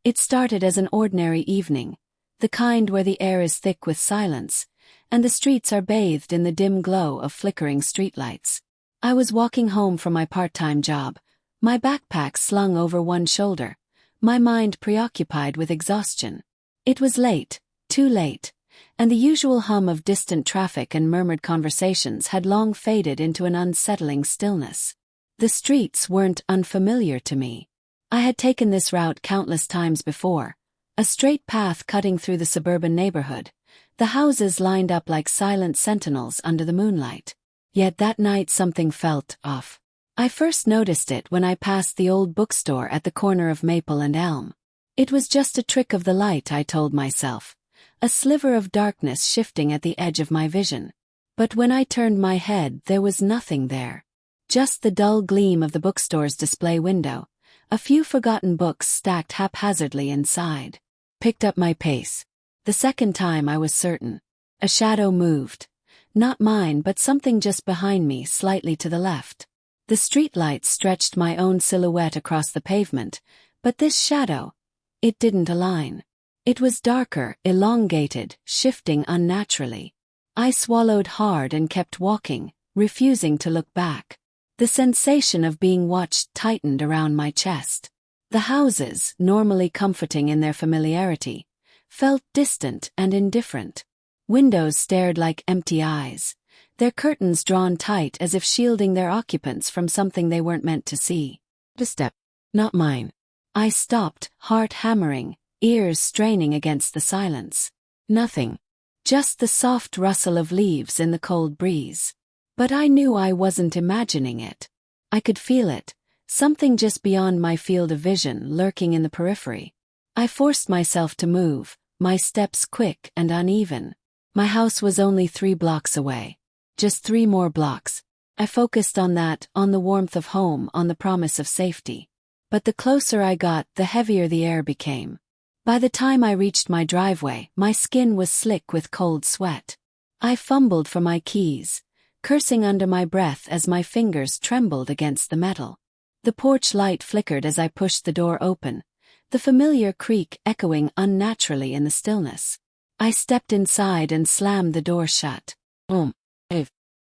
It started as an ordinary evening, the kind where the air is thick with silence, and the streets are bathed in the dim glow of flickering streetlights. I was walking home from my part-time job, my backpack slung over one shoulder, my mind preoccupied with exhaustion. It was late, too late, and the usual hum of distant traffic and murmured conversations had long faded into an unsettling stillness. The streets weren't unfamiliar to me. I had taken this route countless times before, a straight path cutting through the suburban neighborhood, the houses lined up like silent sentinels under the moonlight. Yet that night something felt off. I first noticed it when I passed the old bookstore at the corner of Maple and Elm. It was just a trick of the light, I told myself, a sliver of darkness shifting at the edge of my vision. But when I turned my head, there was nothing there. Just the dull gleam of the bookstore's display window, a few forgotten books stacked haphazardly inside. Picked up my pace. The second time I was certain. A shadow moved. Not mine, but something just behind me, slightly to the left. The streetlights stretched my own silhouette across the pavement, but this shadow, it didn't align. It was darker, elongated, shifting unnaturally. I swallowed hard and kept walking, refusing to look back. The sensation of being watched tightened around my chest. The houses, normally comforting in their familiarity, felt distant and indifferent. Windows stared like empty eyes, their curtains drawn tight as if shielding their occupants from something they weren't meant to see. A step. Not mine. I stopped, heart hammering, ears straining against the silence. Nothing. Just the soft rustle of leaves in the cold breeze. But I knew I wasn't imagining it. I could feel it, something just beyond my field of vision lurking in the periphery. I forced myself to move, my steps quick and uneven. My house was only 3 blocks away. Just 3 more blocks. I focused on that, on the warmth of home, on the promise of safety. But the closer I got, the heavier the air became. By the time I reached my driveway, my skin was slick with cold sweat. I fumbled for my keys, cursing under my breath as my fingers trembled against the metal. The porch light flickered as I pushed the door open, the familiar creak echoing unnaturally in the stillness. I stepped inside and slammed the door shut.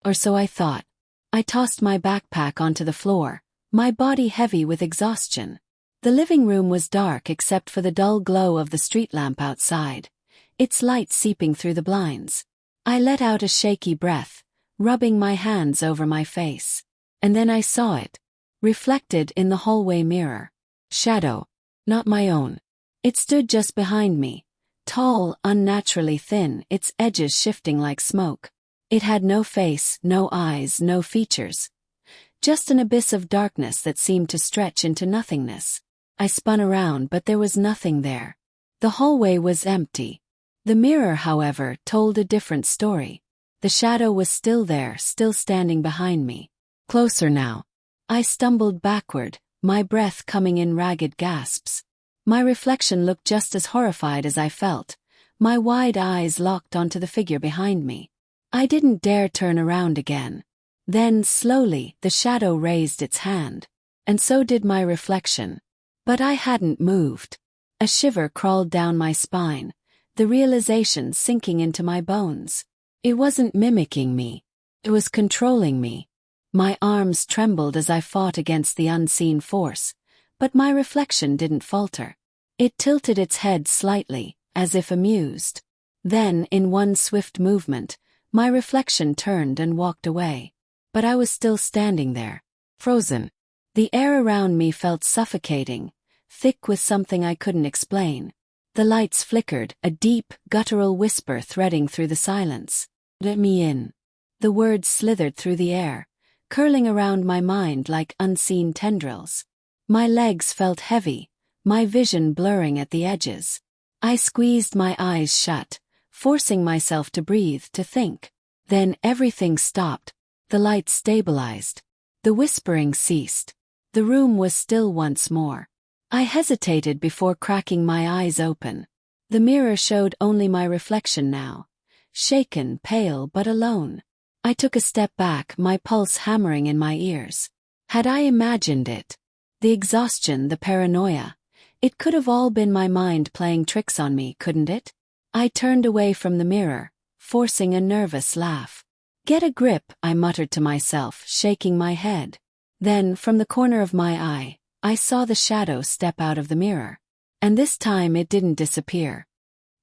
Or so I thought. I tossed my backpack onto the floor, my body heavy with exhaustion. The living room was dark except for the dull glow of the street lamp outside, its light seeping through the blinds. I let out a shaky breath, rubbing my hands over my face. And then I saw it, reflected in the hallway mirror. Shadow. Not my own. It stood just behind me, tall, unnaturally thin, its edges shifting like smoke. It had no face, no eyes, no features. Just an abyss of darkness that seemed to stretch into nothingness. I spun around, but there was nothing there. The hallway was empty. The mirror, however, told a different story. The shadow was still there, still standing behind me. Closer now. I stumbled backward, my breath coming in ragged gasps. My reflection looked just as horrified as I felt, my wide eyes locked onto the figure behind me. I didn't dare turn around again. Then, slowly, the shadow raised its hand. And so did my reflection. But I hadn't moved. A shiver crawled down my spine, the realization sinking into my bones. It wasn't mimicking me. It was controlling me. My arms trembled as I fought against the unseen force, but my reflection didn't falter. It tilted its head slightly, as if amused. Then, in one swift movement, my reflection turned and walked away. But I was still standing there, frozen. The air around me felt suffocating, thick with something I couldn't explain. The lights flickered, a deep, guttural whisper threading through the silence. Let me in. The words slithered through the air, curling around my mind like unseen tendrils. My legs felt heavy, my vision blurring at the edges. I squeezed my eyes shut, forcing myself to breathe, to think. Then everything stopped. The lights stabilized. The whispering ceased. The room was still once more. I hesitated before cracking my eyes open. The mirror showed only my reflection now, shaken, pale, but alone. I took a step back, my pulse hammering in my ears. Had I imagined it? The exhaustion, the paranoia. It could have all been my mind playing tricks on me, couldn't it? I turned away from the mirror, forcing a nervous laugh. Get a grip, I muttered to myself, shaking my head. Then, from the corner of my eye, I saw the shadow step out of the mirror. And this time it didn't disappear.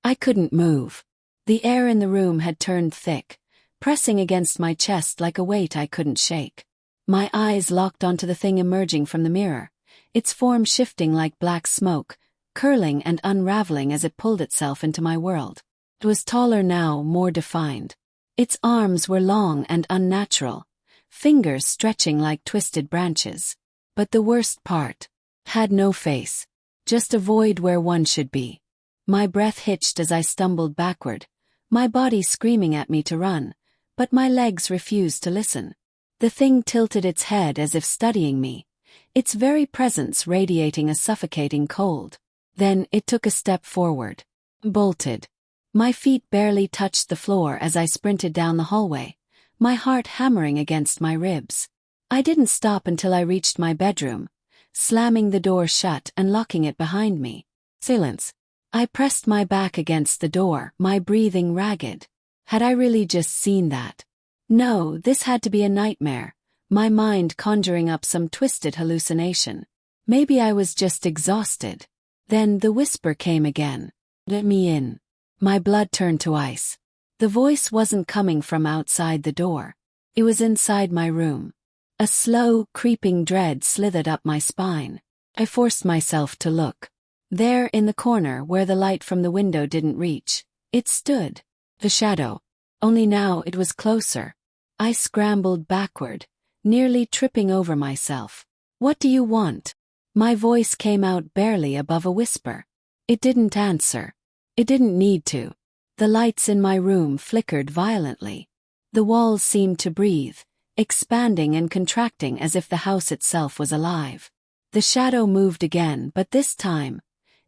I couldn't move. The air in the room had turned thick, pressing against my chest like a weight I couldn't shake. My eyes locked onto the thing emerging from the mirror, its form shifting like black smoke, curling and unraveling as it pulled itself into my world. It was taller now, more defined. Its arms were long and unnatural, fingers stretching like twisted branches. But the worst part, had no face, just a void where one should be. My breath hitched as I stumbled backward, my body screaming at me to run, but my legs refused to listen. The thing tilted its head as if studying me, its very presence radiating a suffocating cold. Then it took a step forward. Bolted. My feet barely touched the floor as I sprinted down the hallway, my heart hammering against my ribs. I didn't stop until I reached my bedroom, slamming the door shut and locking it behind me. Silence. I pressed my back against the door, my breathing ragged. Had I really just seen that? No, this had to be a nightmare, my mind conjuring up some twisted hallucination. Maybe I was just exhausted. Then the whisper came again. Let me in. My blood turned to ice. The voice wasn't coming from outside the door. It was inside my room. A slow, creeping dread slithered up my spine. I forced myself to look. There in the corner where the light from the window didn't reach, it stood. The shadow. Only now it was closer. I scrambled backward, nearly tripping over myself. What do you want? My voice came out barely above a whisper. It didn't answer. It didn't need to. The lights in my room flickered violently. The walls seemed to breathe, expanding and contracting as if the house itself was alive. The shadow moved again, but this time,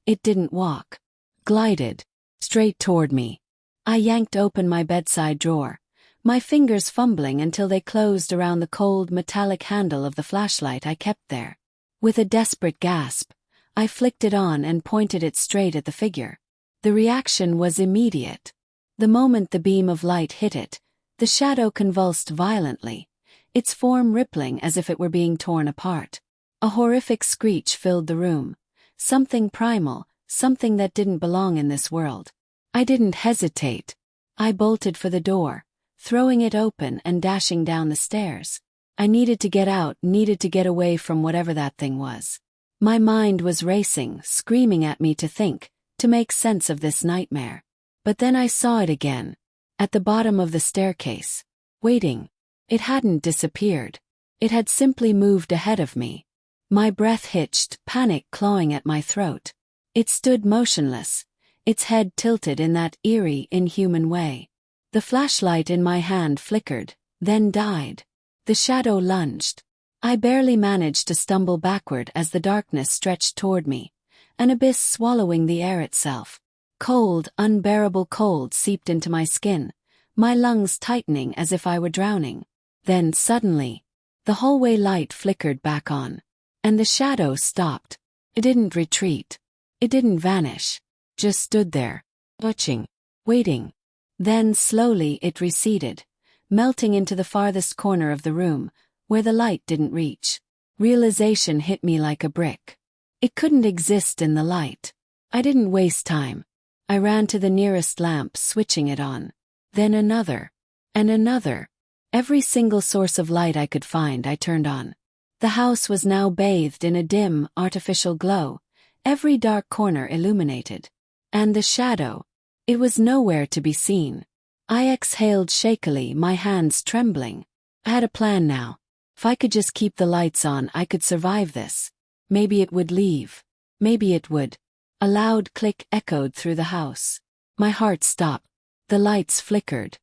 it didn't walk. Glided. Straight toward me. I yanked open my bedside drawer, my fingers fumbling until they closed around the cold metallic handle of the flashlight I kept there. With a desperate gasp, I flicked it on and pointed it straight at the figure. The reaction was immediate. The moment the beam of light hit it, the shadow convulsed violently, its form rippling as if it were being torn apart. A horrific screech filled the room, something primal, something that didn't belong in this world. I didn't hesitate. I bolted for the door, throwing it open and dashing down the stairs. I needed to get out, needed to get away from whatever that thing was. My mind was racing, screaming at me to think, to make sense of this nightmare. But then I saw it again, at the bottom of the staircase, waiting. It hadn't disappeared. It had simply moved ahead of me. My breath hitched, panic clawing at my throat. It stood motionless, its head tilted in that eerie, inhuman way. The flashlight in my hand flickered, then died. The shadow lunged. I barely managed to stumble backward as the darkness stretched toward me, an abyss swallowing the air itself. Cold, unbearable cold seeped into my skin, my lungs tightening as if I were drowning. Then suddenly, the hallway light flickered back on, and the shadow stopped. It didn't retreat. It didn't vanish. Just stood there, watching, waiting. Then slowly it receded, melting into the farthest corner of the room, where the light didn't reach. Realization hit me like a brick. It couldn't exist in the light. I didn't waste time. I ran to the nearest lamp, switching it on. Then another. And another. Every single source of light I could find I turned on. The house was now bathed in a dim, artificial glow, every dark corner illuminated. And the shadow. It was nowhere to be seen. I exhaled shakily, my hands trembling. I had a plan now. If I could just keep the lights on, I could survive this. Maybe it would leave. Maybe it would. A loud click echoed through the house. My heart stopped. The lights flickered.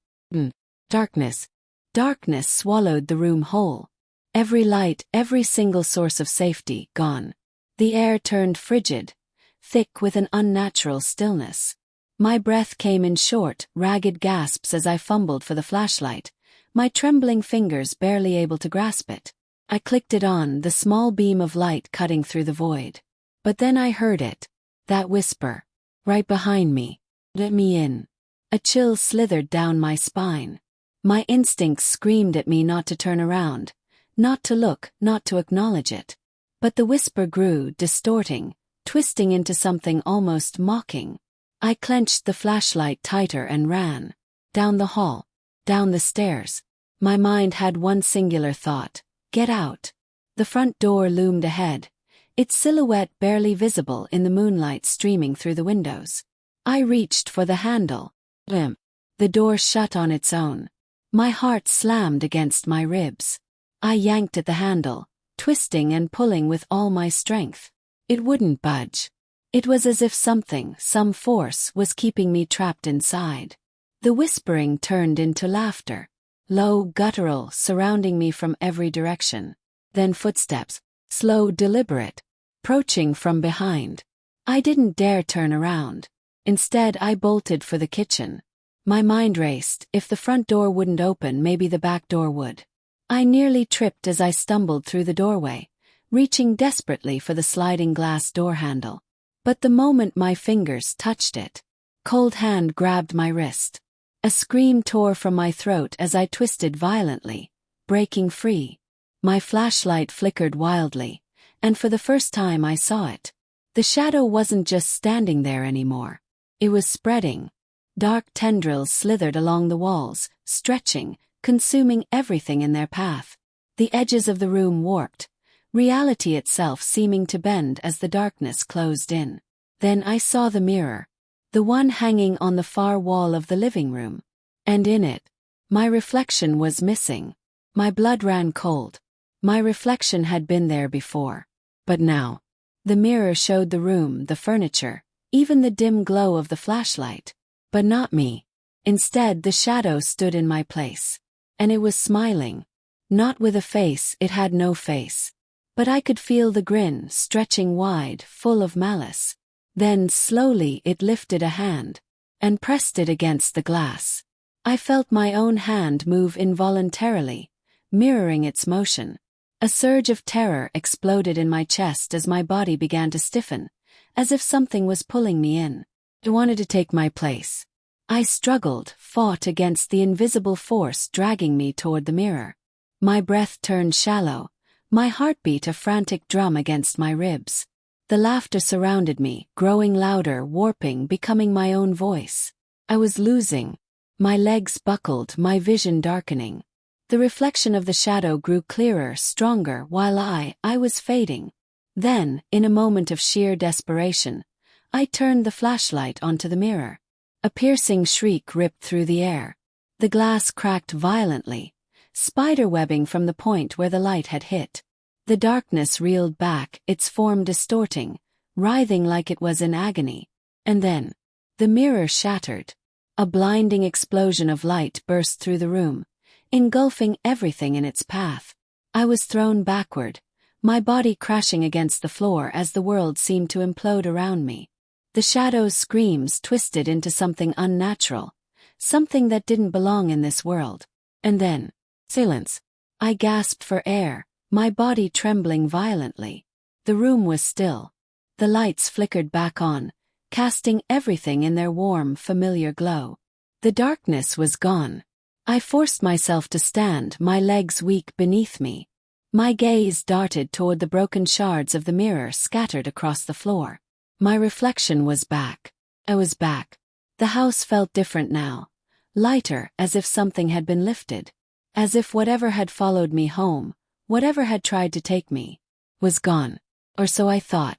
Darkness. Darkness swallowed the room whole. Every light, every single source of safety, gone. The air turned frigid, thick with an unnatural stillness. My breath came in short, ragged gasps as I fumbled for the flashlight, my trembling fingers barely able to grasp it. I clicked it on, the small beam of light cutting through the void. But then I heard it. That whisper. Right behind me. Let me in. A chill slithered down my spine. My instincts screamed at me not to turn around, not to look, not to acknowledge it. But the whisper grew, distorting, twisting into something almost mocking. I clenched the flashlight tighter and ran. Down the hall. Down the stairs. My mind had one singular thought. Get out. The front door loomed ahead, its silhouette barely visible in the moonlight streaming through the windows. I reached for the handle. Blim. The door shut on its own. My heart slammed against my ribs. I yanked at the handle, twisting and pulling with all my strength. It wouldn't budge. It was as if something, some force, was keeping me trapped inside. The whispering turned into laughter. Low, guttural, surrounding me from every direction. Then footsteps, slow, deliberate, approaching from behind. I didn't dare turn around. Instead, I bolted for the kitchen. My mind raced. If the front door wouldn't open, maybe the back door would. I nearly tripped as I stumbled through the doorway, reaching desperately for the sliding glass door handle. But the moment my fingers touched it, cold hand grabbed my wrist. A scream tore from my throat as I twisted violently, breaking free. My flashlight flickered wildly, and for the first time I saw it. The shadow wasn't just standing there anymore. It was spreading. Dark tendrils slithered along the walls, stretching, consuming everything in their path. The edges of the room warped, reality itself seeming to bend as the darkness closed in. Then I saw the mirror, the one hanging on the far wall of the living room. And in it, my reflection was missing. My blood ran cold. My reflection had been there before. But now, the mirror showed the room, the furniture, even the dim glow of the flashlight. But not me. Instead, the shadow stood in my place. And it was smiling. Not with a face, it had no face. But I could feel the grin, stretching wide, full of malice. Then, slowly, it lifted a hand and pressed it against the glass. I felt my own hand move involuntarily, mirroring its motion. A surge of terror exploded in my chest as my body began to stiffen, as if something was pulling me in. It wanted to take my place. I struggled, fought against the invisible force dragging me toward the mirror. My breath turned shallow, my heartbeat a frantic drum against my ribs. The laughter surrounded me, growing louder, warping, becoming my own voice. I was losing. My legs buckled, my vision darkening. The reflection of the shadow grew clearer, stronger, while I was fading. Then, in a moment of sheer desperation, I turned the flashlight onto the mirror. A piercing shriek ripped through the air. The glass cracked violently, spiderwebbing from the point where the light had hit. The darkness reeled back, its form distorting, writhing like it was in agony. And then, the mirror shattered. A blinding explosion of light burst through the room, engulfing everything in its path. I was thrown backward, my body crashing against the floor as the world seemed to implode around me. The shadow's screams twisted into something unnatural, something that didn't belong in this world. And then, silence. I gasped for air, my body trembling violently. The room was still. The lights flickered back on, casting everything in their warm, familiar glow. The darkness was gone. I forced myself to stand, my legs weak beneath me. My gaze darted toward the broken shards of the mirror scattered across the floor. My reflection was back. I was back. The house felt different now. Lighter, as if something had been lifted. As if whatever had followed me home, whatever had tried to take me, was gone. Or so I thought.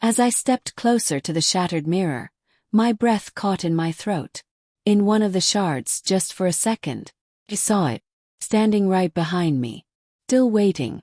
As I stepped closer to the shattered mirror, my breath caught in my throat. In one of the shards, just for a second, I saw it, standing right behind me. Still waiting,